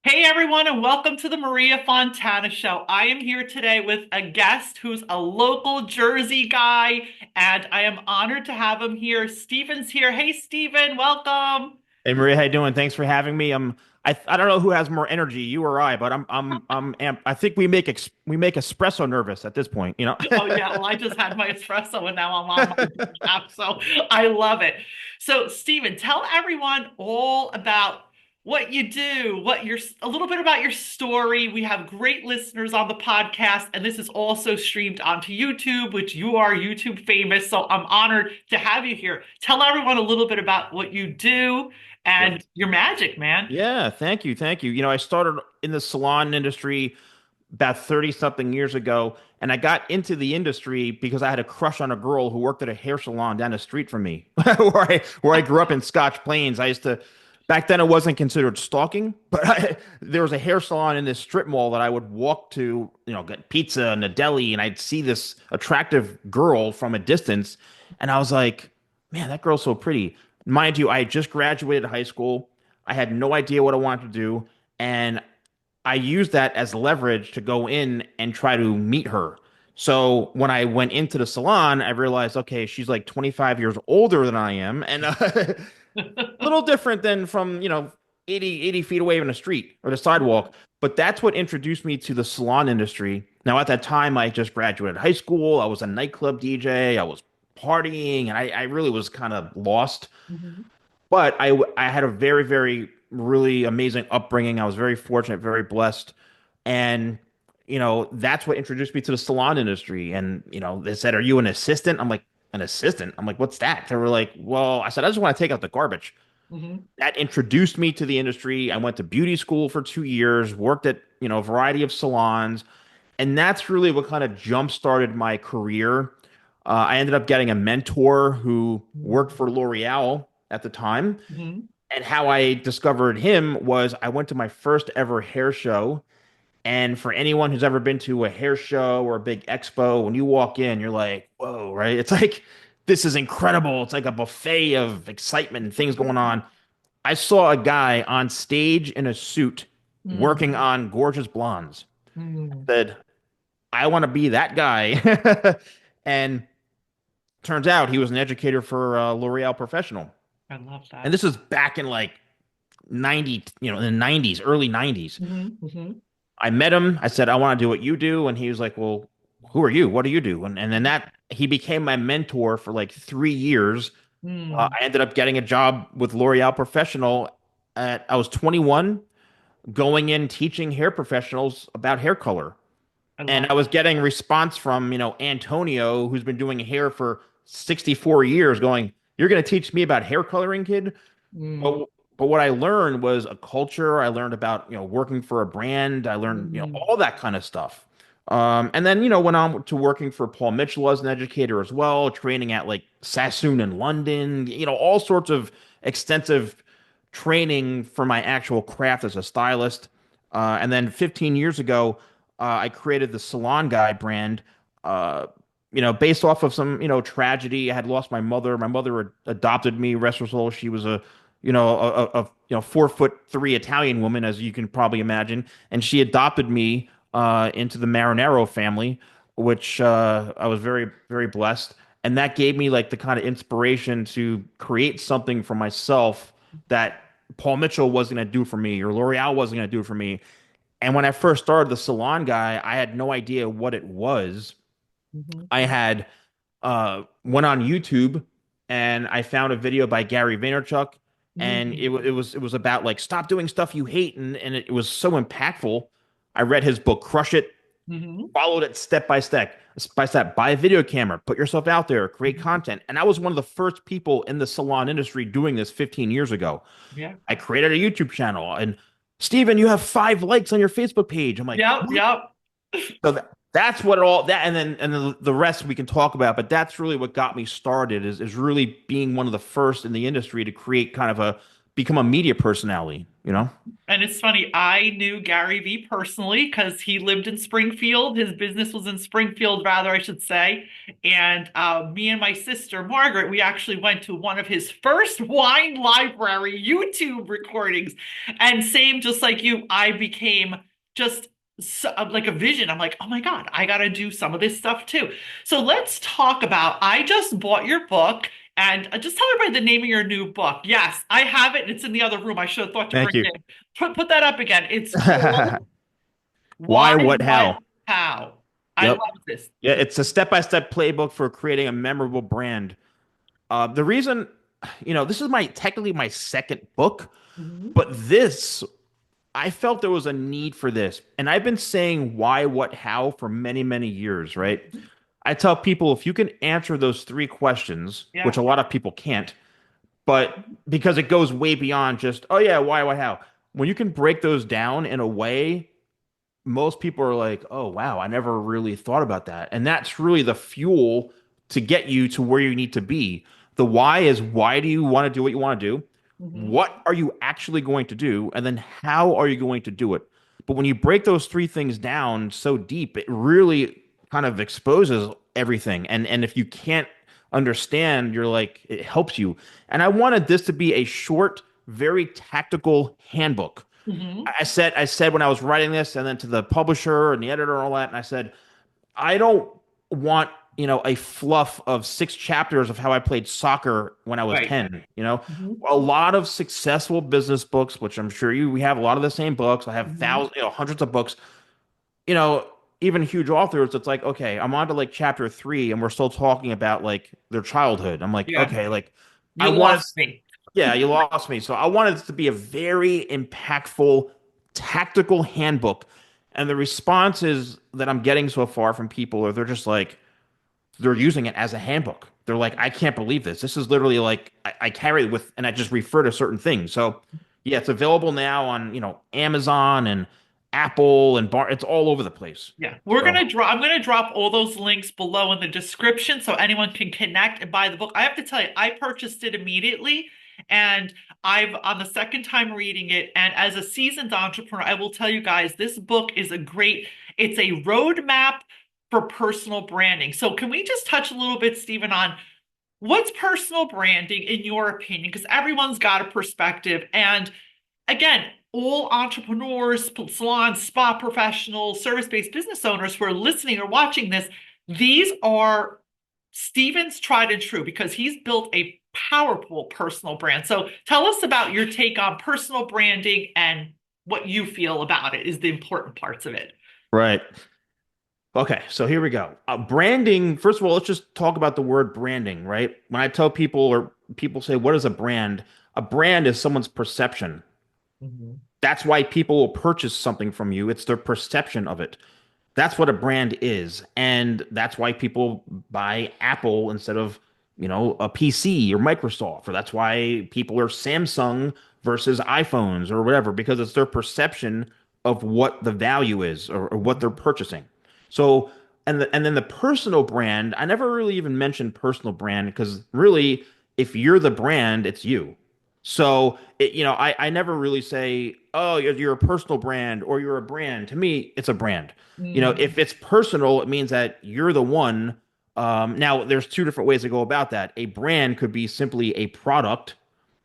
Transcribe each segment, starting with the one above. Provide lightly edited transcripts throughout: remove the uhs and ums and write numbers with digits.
Hey everyone, and welcome to the Maria Fontana Show. I am here today with a guest who's a local Jersey guy, and I am honored to have him here. Steven's here. Hey Steven, welcome. Hey Maria, how you doing? Thanks for having me. I don't know who has more energy, you or I, but I'm amped. I think we make espresso nervous at this point, you know. Oh yeah, well I just had my espresso and now I'm on my decaf, so I love it. So Steven, tell everyone all about what you do, what your a little bit about your story. We have great listeners on the podcast, and this is also streamed onto YouTube, which you are YouTube famous, so I'm honored to have you here. Tell everyone a little bit about what you do Yep. and your magic, man. Yeah, thank you, thank you. You know, I started in the salon industry about 30 something years ago, and I got into the industry because I had a crush on a girl who worked at a hair salon down the street from me, where I grew up in Scotch Plains. I used to Back then it wasn't considered stalking, but there was a hair salon in this strip mall that I would walk to, get pizza in a deli, and I'd see this attractive girl from a distance, and I was like, man, that girl's so pretty. Mind you, I had just graduated high school. I had no idea what I wanted to do, and I used that as leverage to go in and try to meet her. So when I went into the salon, I realized, okay, she's like 25 years older than I am, and little different than from, 80 feet away in the street or the sidewalk. But that's what introduced me to the salon industry. Now, at that time, I just graduated high school. I was a nightclub DJ. I was partying, and I really was kind of lost. Mhm. But I had a very, very, really amazing upbringing. I was very fortunate, very blessed. And, that's what introduced me to the salon industry. And, they said, "Are you an assistant?" I'm like, "An assistant?" I'm like, "What's that?" They were like, "Well," I said, "I just want to take out the garbage." Mhm. That introduced me to the industry. I went to beauty school for 2 years, worked at, a variety of salons. And that's really what kind of jump started my career. I ended up getting a mentor who worked Mhm. for L'Oreal at the time. Mhm. And how I discovered him was I went to my first ever hair show. And for anyone who's ever been to a hair show or a big expo, when you walk in, you're like, whoa, right? It's like, this is incredible. It's like a buffet of excitement and things going on. I saw a guy on stage in a suit Mhm. working on gorgeous blondes. Mhm. Said, I want to be that guy. And turns out he was an educator for L'Oreal Professional. I love And that. this was back in like 90, in the 90s, early 90s. Mhm. Mhm. I met him. I said, I want to do what you do. And he was like, well, who are you? What do you do? And then he became my mentor for like 3 years. Mm. I ended up getting a job with L'Oreal Professional I was 21, going in teaching hair professionals about hair color. I And love I was that. getting response from, Antonio, who's been doing hair for 64 years, going, "You're going to teach me about hair coloring, kid?" Mm. But what I learned was a culture. I learned about, working for a brand. I learned, Mm. all that kind of stuff. And then, went on to working for Paul Mitchell as an educator as well, training at like Sassoon in London, all sorts of extensive training for my actual craft as a stylist. And then 15 years ago, I created the Salon Guy brand, uh, based off of some, tragedy. I had lost my mother. My mother adopted me, rest her soul. She was a 4'3" Italian woman, as you can probably imagine, and she adopted me into the Marinaro family, which I was very, very blessed. And that gave me like the kind of inspiration to create something for myself that Paul Mitchell wasn't going to do for me or L'Oreal wasn't going to do for me. And when I first started the Salon Guy, I had no idea what it was. Mhm. I had went on YouTube and I found a video by Gary Vaynerchuk, and Mm. it was about like stop doing stuff you hate, and it was so impactful. I read his book Crush It, Mhm. followed it step by step. By step, buy a video camera, put yourself out there, create Mhm. content. And I was one of the first people in the salon industry doing this 15 years ago. Yeah. I created a YouTube channel, and Steven, you have 5 likes on your Facebook page. I'm like, Yep. what? Yep. So that's what all that, and then the rest we can talk about. But that's really what got me started is really being one of the first in the industry to create kind of a become a media personality. And it's funny, I knew Gary Vee personally because he lived in Springfield. His business was in Springfield, rather, I should say. And me and my sister, Margaret, we actually went to one of his first wine library YouTube recordings. And same, just like you, I became just like a vision. I'm like, oh my God, I got to do some of this stuff too. So let's talk about, I just bought your book. And just tell everybody the name of your new book. Yes, I have it. It's in the other room. I should have thought to Thank bring you. it in. Put that up again. It's called Why, Why, what, What, how? How. I Yep. love this. Yeah, it's a step-by-step playbook for creating a memorable brand. The reason, this is my technically my second book, Mhm. but this, I felt there was a need for this. And I've been saying why, what, how for many, many years, right? I tell people if you can answer those three questions, which Yeah. a lot of people can't, but because it goes way beyond just, oh yeah, why, what, how. When you can break those down in a way most people are like, oh, wow, I never really thought about that. And that's really the fuel to get you to where you need to be. The why is why do you want to do what you want to do? Hmm. What are you actually going to do? And then how are you going to do it? But when you break those three things down so deep, it really kind of exposes everything. And if you can't understand, you're like, it helps you. And I wanted this to be a short, very tactical handbook. Hmm. I said when I was writing this, and then to the publisher and the editor and all that, and I said, I don't want a fluff of 6 chapters of how I played soccer when I was Right. 10. Hmm. A lot of successful business books, which I'm sure we have a lot of the same books. I have Hmm. thousands, hundreds of books. You know, Even huge authors, it's like, okay, I'm on to like chapter 3, and we're still talking about like their childhood. I'm like, Yeah. okay, like I You wanted lost me. yeah, you lost me. So I wanted it to be a very impactful, tactical handbook. And the responses that I'm getting so far from people are they're just like, they're using it as a handbook. They're like, I can't believe this. This is literally like, I carry it with, and I just refer to certain things. So yeah, it's available now on, Amazon and Apple and it's all over the place. Yeah, So, I'm gonna drop all those links below in the description so anyone can connect and buy the book. I have to tell you, I purchased it immediately, and I've on the second time reading it. And as a seasoned entrepreneur, I will tell you guys, this book is it's a roadmap for personal branding. So can we just touch a little bit, Stephen, on what's personal branding in your opinion? Because everyone's got a perspective, and again, all entrepreneurs, salons, spa professionals, service-based business owners who are listening or watching this, these are Steven's tried and true because he's built a powerful personal brand. So tell us about your take on personal branding and what you feel about it is the important parts of it. right. Okay, so here we go. Branding, first of all, let's just talk about the word branding, right? When I tell people or people say, what is a brand is someone's perception. Mhm. That's why people will purchase something from you. It's their perception of it. That's what a brand is. And that's why people buy Apple instead of, a PC or Microsoft. Or that's why people are Samsung versus iPhones or whatever, because it's their perception of what the value is or what they're purchasing. So, and then the personal brand, I never really even mentioned personal brand because really, if you're the brand, it's you. So, I never really say, oh, you're a personal brand or you're a brand. To me, it's a brand. Mm. If it's personal, it means that you're the one. Now, there's two different ways to go about that. A brand could be simply a product,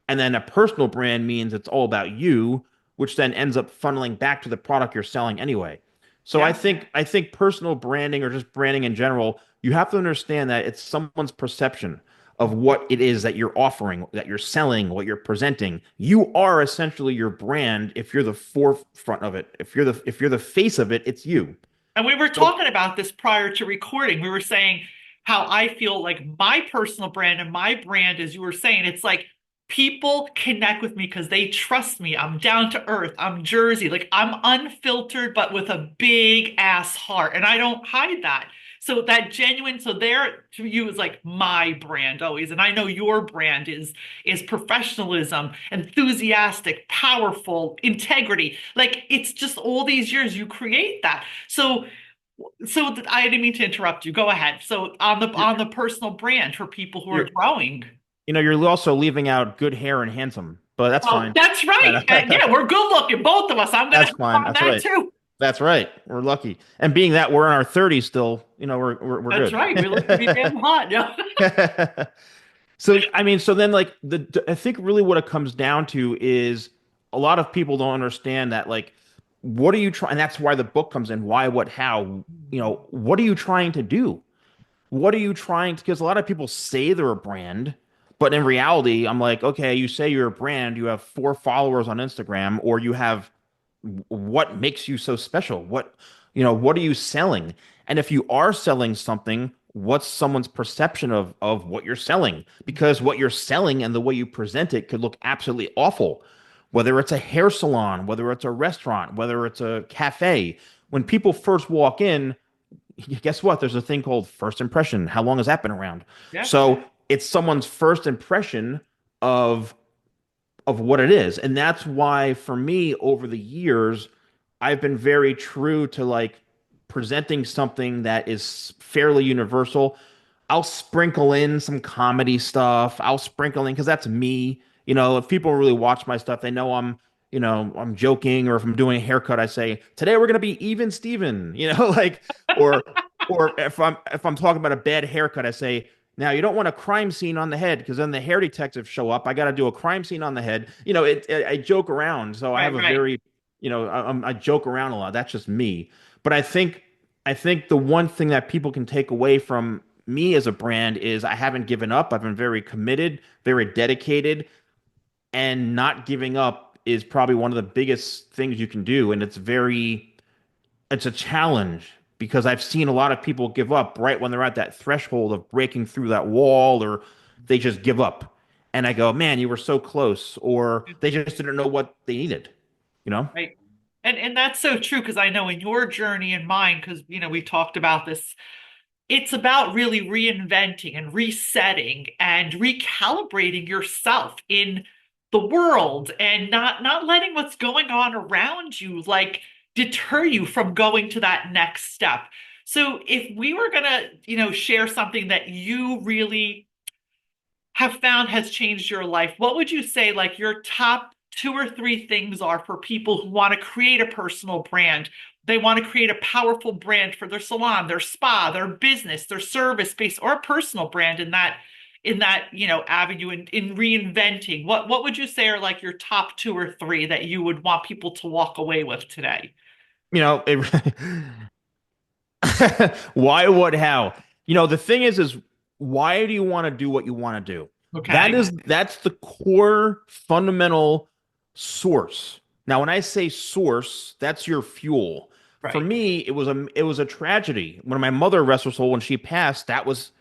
and then a personal brand means it's all about you, which then ends up funneling back to the product you're selling anyway. So I Yeah. think I think personal branding or just branding in general, you have to understand that it's someone's perception of what it is that you're offering, that you're selling, what you're presenting. You are essentially your brand if you're the forefront of it. If you're the face of it, it's you. And we were So talking about this prior to recording. We were saying how I feel like my personal brand and my brand, as you were saying, it's like people connect with me because they trust me. I'm down to earth. I'm Jersey. Like I'm unfiltered, but with a big ass heart. And I don't hide that. So that genuine, so there to you is like my brand always. And I know your brand is professionalism, enthusiastic, powerful, integrity. Like it's just all these years you create that. So I didn't mean to interrupt you. Go ahead. So you're, on the personal brand for people who are you're growing. you're also leaving out good hair and handsome. but that's Oh, fine. that's right. And yeah, we're good looking, both of us. I'm gonna That's have fine. on That's that right. too. That's right. We're lucky. And being that we're in our 30s still, we're That's good. right. We look pretty damn hot. Yeah. So I mean, so then like I think really what it comes down to is a lot of people don't understand that like what are you trying, and that's why the book comes in, why, what, how, what are you trying to do? What are you trying to, because a lot of people say they're a brand, but in reality, I'm like, okay, you say you're a brand, you have 4 followers on Instagram, or you have what makes you so special? What are you selling? And if you are selling something, what's someone's perception of what you're selling? Because what you're selling and the way you present it could look absolutely awful. Whether it's a hair salon, whether it's a restaurant, whether it's a cafe, when people first walk in, guess what? There's a thing called first impression. How long has that been around? Yeah. So it's someone's first impression of what it is. And that's why for me over the years, I've been very true to like presenting something that is fairly universal. I'll sprinkle in some comedy stuff. I'll sprinkle in because that's me. If people really watch my stuff, they know I'm joking, or if I'm doing a haircut, I say, today we're gonna be even Steven, like or or if I'm talking about a bad haircut, I say, now you don't want a crime scene on the head because then the hair detectives show up. I got to do a crime scene on the head. I joke around, so I have Right. a Right. very, I joke around a lot. That's just me. But I think the one thing that people can take away from me as a brand is I haven't given up. I've been very committed, very dedicated, and not giving up is probably one of the biggest things you can do. And it's a challenge because I've seen a lot of people give up right when they're at that threshold of breaking through that wall, or they just give up. And I go, man, you were so close, or they just didn't know what they needed, you know? Right. And that's so true because I know in your journey and mine, because we talked about this, it's about really reinventing and resetting and recalibrating yourself in the world and not letting what's going on around you like deter you from going to that next step. So if we were gonna, share something that you really have found has changed your life, what would you say like your top 2 or 3 things are for people who want to create a personal brand? They want to create a powerful brand for their salon, their spa, their business, their service base, or a personal brand in that avenue in reinventing. What would you say are like your top 2 or 3 that you would want people to walk away with today? You know, it, why, what, how? The thing is why do you want to do what you want to do? Okay. That's the core fundamental source. Now, when I say source, that's your fuel. For Right. me, it was a tragedy. When my mother, rest her soul, when she passed, that was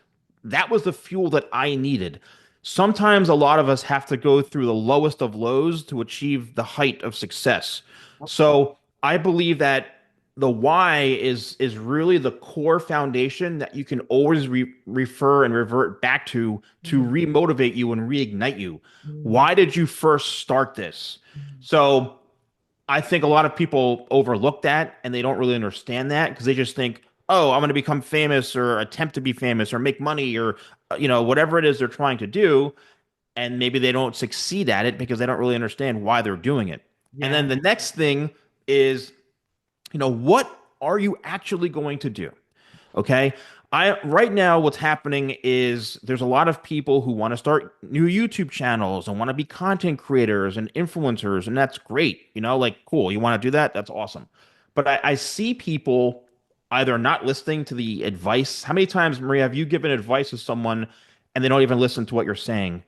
the fuel that I needed. Sometimes a lot of us have to go through the lowest of lows to achieve the height of success. So I believe that the why is really the core foundation that you can always refer and revert back to Mhm. remotivate you and reignite you. Mhm. Why did you first start this? So I think a lot of people overlook that and they don't really understand that because they just think, oh, I'm going to become famous or attempt to be famous or make money or, whatever it is they're trying to do. And maybe they don't succeed at it because they don't really understand why they're doing it. And Yeah. then the next thing is, what are you actually going to do? Okay. I right now what's happening is there's a lot of people who want to start new YouTube channels and want to be content creators and influencers, and that's great. Like cool, you want to do that? That's awesome. But I see people either not listening to the advice. How many times, Maria, have you given advice to someone and they don't even listen to what you're saying?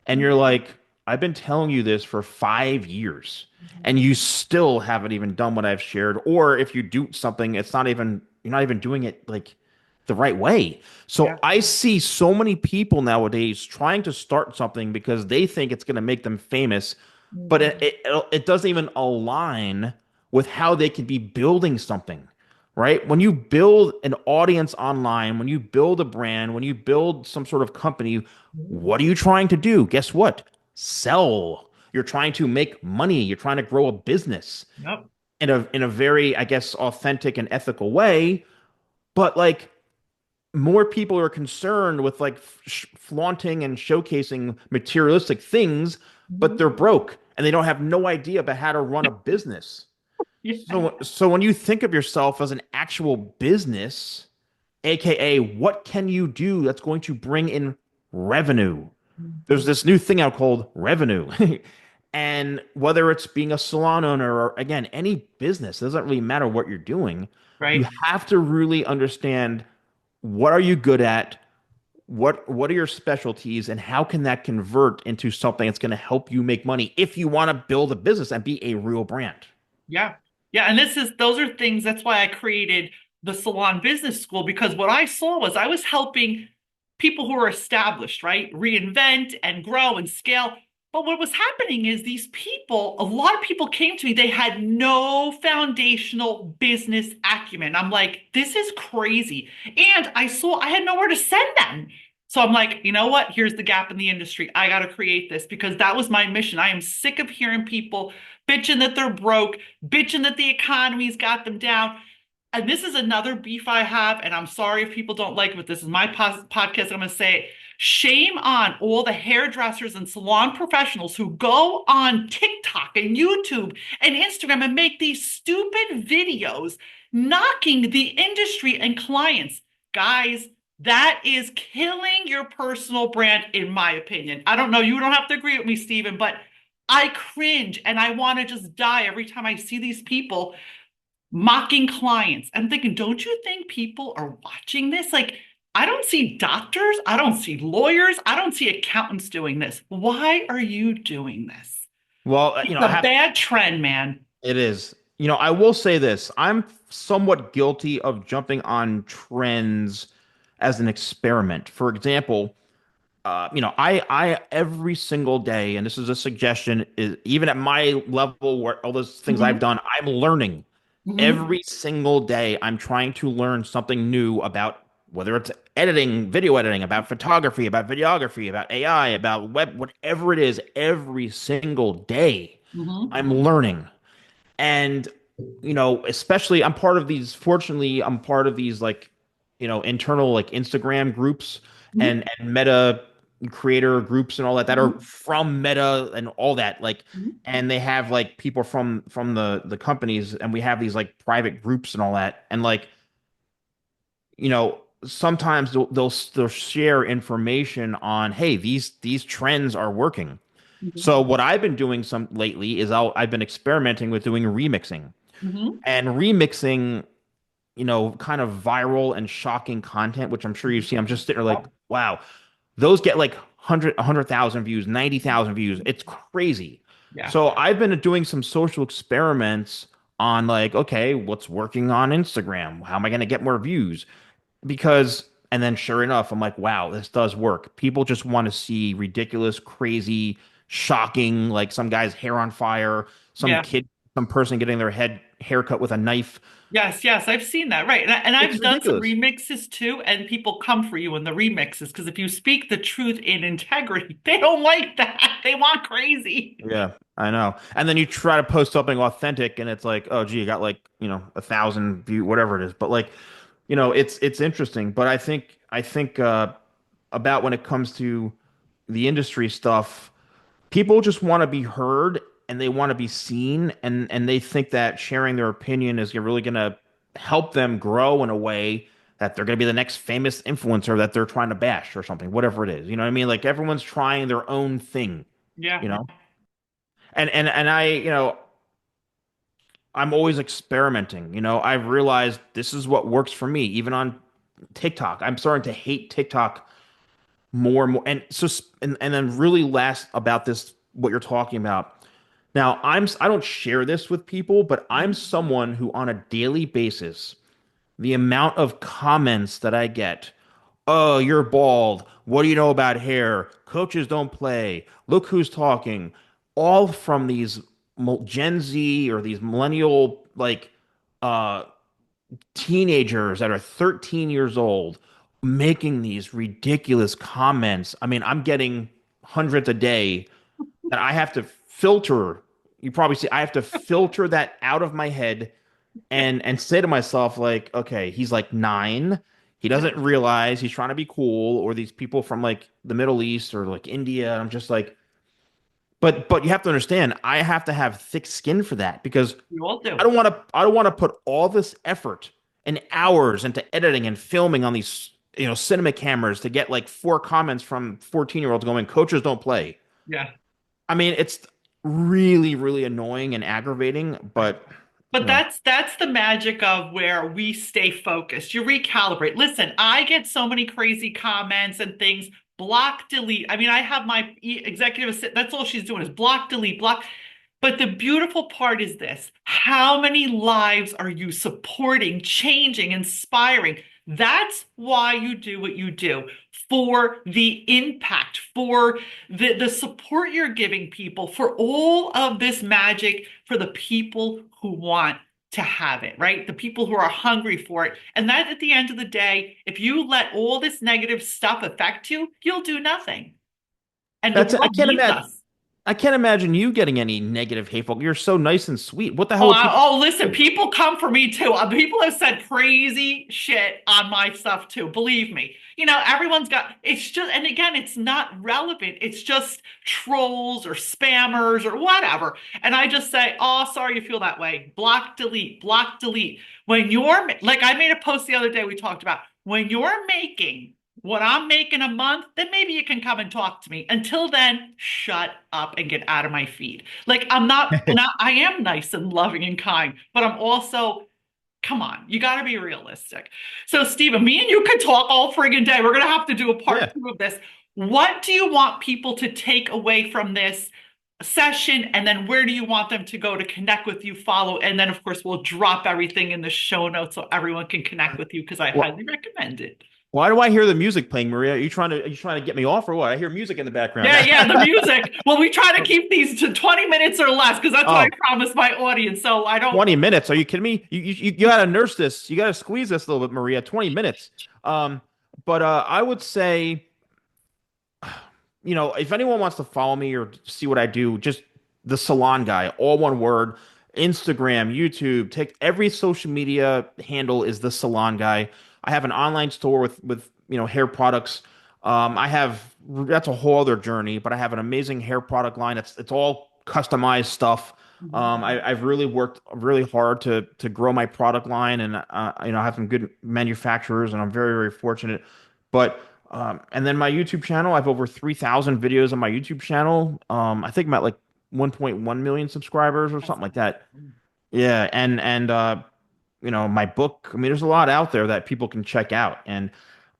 And you're like, I've been telling you this for 5 years, and you still haven't even done what I've shared. Or if you do something, you're not even doing it like the right way. Yeah. So I see so many people nowadays trying to start something because they think it's going to make them famous, but it, Mhm. it it doesn't even align with how they could be building something, right? When you build an audience online, when you build a brand, when you build some sort of company, Mhm. what are you trying to do? Guess what? Sell. You're trying to make money. You're trying to grow a business Yep. in a very, I guess, authentic and ethical way. But like more people are concerned with like flaunting and showcasing materialistic things, but Mhm. they're broke and they don't have no idea about how to run a business. Yeah. So when you think of yourself as an actual business, aka what can you do that's going to bring in revenue? There's this new thing out called revenue. And whether it's being a salon owner or again, any business, it doesn't really matter what you're doing. You Right. have to really understand what are you good at? What are your specialties and how can that convert into something that's going to help you make money if you want to build a business and be a real brand? Yeah. Yeah. And those are things, that's why I created the Salon Business School, because what I saw was I was helping people who are established, right? Reinvent and grow and scale. But what was happening is these people, a lot of people came to me, they had no foundational business acumen. I'm like, this is crazy. And I saw I had nowhere to send them. So I'm like, you know what? Here's the gap in the industry. I got to create this because that was my mission. I am sick of hearing people bitching that they're broke, bitching that the economy's got them down. And this is another beef I have, and I'm sorry if people don't like it, but this is my podcast. I'm going to say it. Shame on all the hairdressers and salon professionals who go on TikTok and YouTube and Instagram and make these stupid videos knocking the industry and clients. Guys, that is killing your personal brand, in my opinion. I don't know. You don't have to agree with me, Stephen, but I cringe and I want to just die every time I see these people mocking clients. I'm thinking, don't you think people are watching this? Like, I don't see doctors, I don't see lawyers, I don't see accountants doing this. Why are you doing this? Well, It's a bad trend, man. it is. I will say this. I'm somewhat guilty of jumping on trends as an experiment. For example, I every single day, and this is a suggestion, is even at my level where all those things I've Hmm. done, I'm learning. Hmm. Every single day, I'm trying to learn something new about whether it's editing, video editing, about photography, about videography, about AI, about web, whatever it is, every single day, Hmm. I'm learning. And especially fortunately I'm part of these like internal like Instagram groups and Meta creator groups and all that are Hmm. from Meta and all that, like, Hmm. and they have like people from the companies, and we have these like private groups and all that, and like, sometimes they'll share information on, hey, these trends are working. Hmm. So what I've been doing some lately is I've been experimenting with doing remixing. Hmm. And remixing, kind of viral and shocking content, which I'm sure you've seen. I'm just sitting there like, Yep. wow, those get like 100,000 views, 90,000 views. It's crazy. Yeah. So I've been doing some social experiments on like, okay, what's working on Instagram? How am I going to get more views? Because, and then sure enough, I'm like, wow, this does work. People just want to see ridiculous, crazy, shocking, like some guy's hair on fire, some Yeah. kid, some person getting their head haircut with a knife. Yes, yes, I've seen that. Right. And It's I've done some ridiculous. remixes too, and people come for you in the remixes because if you speak the truth in integrity, they don't like that. They want crazy. Yeah, I know. And then you try to post something authentic, and it's like, oh, gee, you got like, 1,000 view, whatever it is. But like, it's interesting. But I think about when it comes to the industry stuff, people just want to be heard and they want to be seen, and they think that sharing their opinion is really going to help them grow in a way that they're going to be the next famous influencer that they're trying to bash or something, whatever it is. You know what I mean? Like everyone's trying their own thing, Yeah. you know? And I, I'm always experimenting. I've realized this is what works for me, even on TikTok. I'm starting to hate TikTok more and more. And so, and then really last about this, what you're talking about. Now, I don't share this with people, but I'm Mhm. someone who on a daily basis, the amount of comments that I get, oh, you're bald. What do you know about hair? Coaches don't play. Look who's talking. All from these Gen Z or these millennial like uh teenagers that are 13 years old making these ridiculous comments. I mean, I'm getting hundreds a day that I have to filter. You probably see I have to filter that out of my head Yeah. and say to myself like, okay, he's like 9. He Yeah. doesn't realize he's trying to be cool, or these people from like the Middle East or like India. I'm just like, but you have to understand, I have to have thick skin for that because You all do. I don't want to put all this effort and hours into editing and filming on these, cinema cameras to get like four comments from 14-year-olds going, coaches don't play. Yeah. I mean, it's really, really annoying and aggravating, Right. but But you know, that's the magic of where we stay focused. You recalibrate. Listen, I get so many crazy comments and things. Block, delete. I mean, I have my executive assistant. That's all she's doing is block, delete, block. But the beautiful part is this: how many lives are you supporting, changing, inspiring? That's why you do what you do, for the impact, for the support you're giving people, for all of this magic, for the people who want to have it, right? The people who are hungry for it. And that at the end of the day, if you let all this negative stuff affect you, you'll do nothing. And the that's I world can't needs imagine. us. I can't imagine you getting any negative hateful. You're so nice and sweet. What the hell Oh, would people listen, do? people come for me too. People have said crazy shit on my stuff too. Believe me. Everyone's got, it's just, and again, it's not relevant. It's just trolls or spammers or whatever. And I just say, oh, sorry you feel that way. Block, delete, block, delete. When you're, like, I made a post the other day we talked about, when you're making what I'm making a month, then maybe you can come and talk to me. Until then, shut up and get out of my feed. Like I'm not, and I am nice and loving and kind, but I'm also, come on, you got to be realistic. So, Stephen, me and you could talk all friggin' day. We're gonna have to do a part Yeah. two of this. What do you want people to take away from this session? And then where do you want them to go to connect with you, follow? And then, of course, we'll drop everything in the show notes so everyone can connect with you because I Well, highly recommend it. why do I hear the music playing, Maria? Are you trying to get me off or what? I hear music in the background. Yeah, yeah, the music. Well, we try to keep these to 20 minutes or less because that's what I Oh, promise my audience. So I don't. 20 minutes. Are you kidding me? You gotta nurse this. You gotta squeeze this a little bit, Maria. 20 minutes. Um, but I would say, if anyone wants to follow me or see what I do, just the Salon Guy, all one word. Instagram, YouTube, take every social media handle is the Salon Guy. I have an online store with hair products. I have That's a whole other journey, but I have an amazing hair product line. It's all customized stuff. I've really worked really hard to grow my product line, and I have some good manufacturers, and I'm very, very fortunate. But and then my YouTube channel, I have over 3,000 videos on my YouTube channel. I think I'm at like 1.1 million subscribers or That's something like that. Yeah, and my book. I mean, there's a lot out there that people can check out, and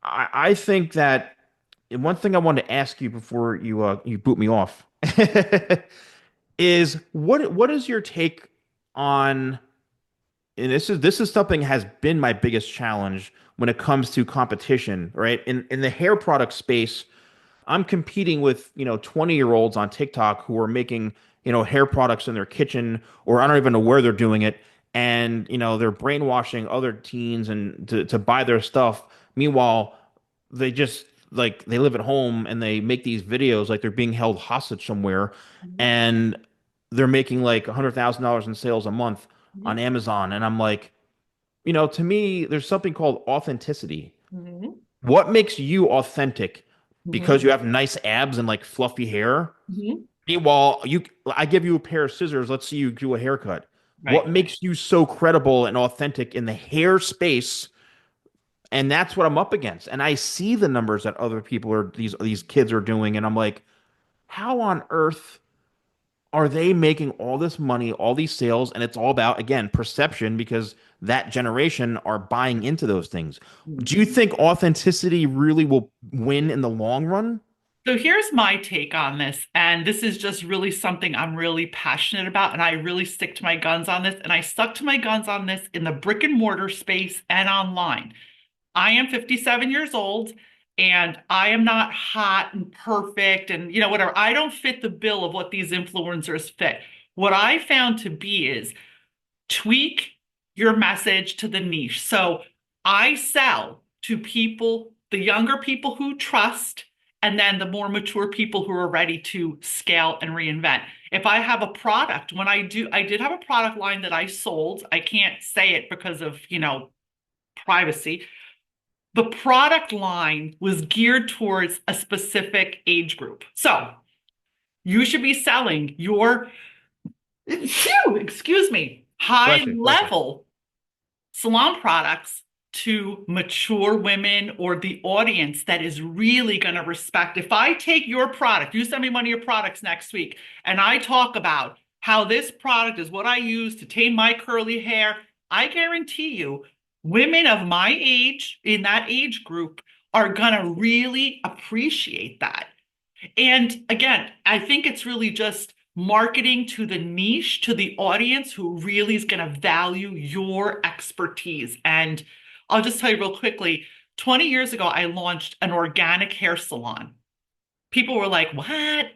I think that one thing I wanted to ask you before you boot me off is what is your take on, and this is something has been my biggest challenge when it comes to competition, right? In the hair product space, I'm competing with, 20-year-olds on TikTok who are making, hair products in their kitchen, or I don't even know where they're doing it. And, they're brainwashing other teens and to buy their stuff. Meanwhile, they just like they live at home and they make these videos like they're being held hostage somewhere, Mhm, and they're making like $100,000 in sales a month on mhm, Amazon. And I'm like, to me, there's something called authenticity. mhm, What makes you authentic? Because mhm, you have nice abs and like fluffy hair. mhm. Meanwhile, I give you a pair of scissors. Let's see you do a haircut. What Right. makes you so credible and authentic in the hair space? And that's what I'm up against. And I see the numbers that other people are these kids are doing, and I'm like, how on earth are they making all this money, all these sales? And it's all about, again, perception because that generation are buying into those things. Do you think authenticity really will win in the long run? So here's my take on this. And this is just really something I'm really passionate about. And I really stick to my guns on this. And I stuck to my guns on this in the brick and mortar space and online. I am 57 years old and I am not hot and perfect and whatever. I don't fit the bill of what these influencers fit. What I found to be is tweak your message to the niche. So I sell to people, the younger people who trust, and then the more mature people who are ready to scale and reinvent. If I have a product, I did have a product line that I sold. I can't say it because of, privacy. The product line was geared towards a specific age group. So You should be selling your, phew, excuse me, high Bless you, bless you. level salon products to mature women or the audience that is really going to respect. If I take your product, you send me one of your products next week, and I talk about how this product is what I use to tame my curly hair, I guarantee you, women of my age in that age group are going to really appreciate that. And again, I think it's really just marketing to the niche, to the audience who really is going to value your expertise. And I'll just tell you real quickly, 20 years ago, I launched an organic hair salon. People were like, "What?"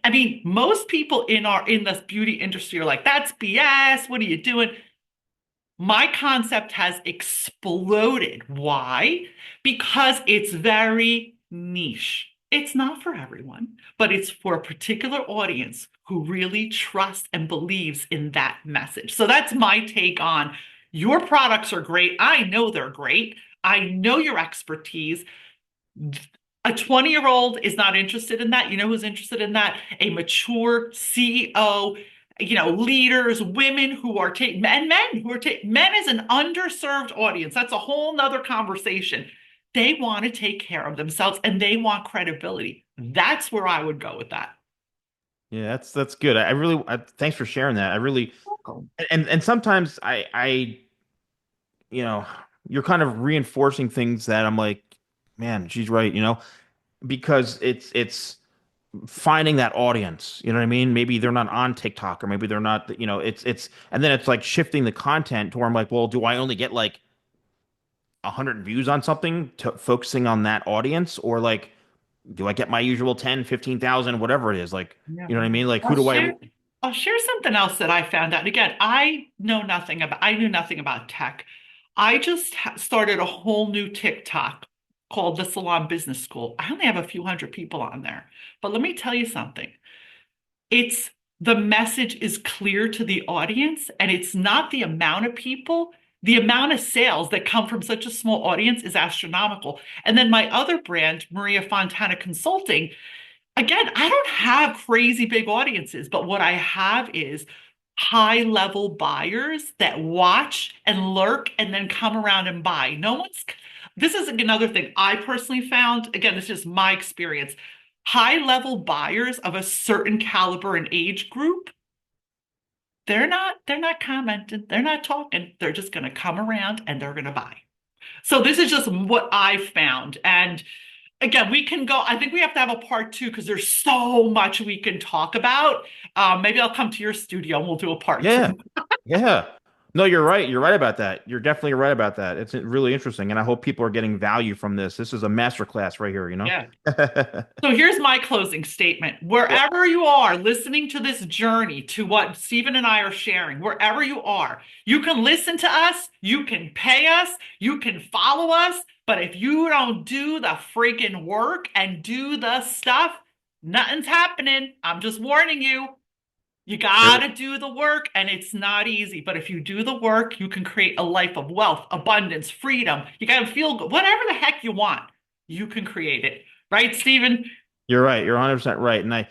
I mean, most people in this beauty industry are like, "That's BS. What are you doing?" My concept has exploded. Why? Because it's very niche. It's not for everyone, but it's for a particular audience who really trusts and believes in that message. So that's my take on your products are great. I know they're great. I know your expertise. A 20-year-old is not interested in that. You know who's interested in that? A mature CEO, leaders, women who are taking, and men who are taking, men is an underserved audience. That's a whole nother conversation. They want to take care of themselves and they want credibility. That's where I would go with that. Yeah, that's good. I really thanks for sharing that. I really Welcome. and sometimes you know, you're kind of reinforcing things that I'm like, man, she's right, because it's finding that audience. You know what I mean? Maybe they're not on TikTok or maybe they're not, it's and then it's like shifting the content to where I'm like, well, do I only get like 100 views on something to focusing on that audience or like do I get my usual 10, 15,000, whatever it is? Like, Yeah. you know what I mean? Like who I'll do I share I'll share something else that I found out. Again, I knew nothing about tech. I just started a whole new TikTok called the Salon Business School. I only have a few hundred people on there. But let me tell you something. It's the message is clear to the audience, and it's not the amount of people. The amount of sales that come from such a small audience is astronomical. And then my other brand, Maria Fontana Consulting, again, I don't have crazy big audiences, but what I have is high level buyers that watch and lurk and then come around and buy. This is another thing I personally found. Again, this is my experience. High level buyers of a certain caliber and age group, they're not commenting, they're not talking. They're just going to come around and they're going to buy. So this is just what I found. And again, we can go. I think we have to have a part two because there's so much we can talk about. Maybe I'll come to your studio and we'll do a part two. Yeah. Yeah. No, you're right. You're right about that. You're definitely right about that. It's really interesting, and I hope people are getting value from this. This is a master class right here, you know? Yeah. So here's my closing statement. Yeah. Wherever you are listening to this journey, to what Stephen and I are sharing, wherever you are, you can listen to us, you can pay us, you can follow us, but if you don't do the freaking work and do the stuff, nothing's happening. I'm just warning you. You There, got to do the work, and it's not easy. But if you do the work, you can create a life of wealth, abundance, freedom. You got to feel good. Whatever the heck you want, you can create it. Right, Stephen? you're right. You're 100% right. And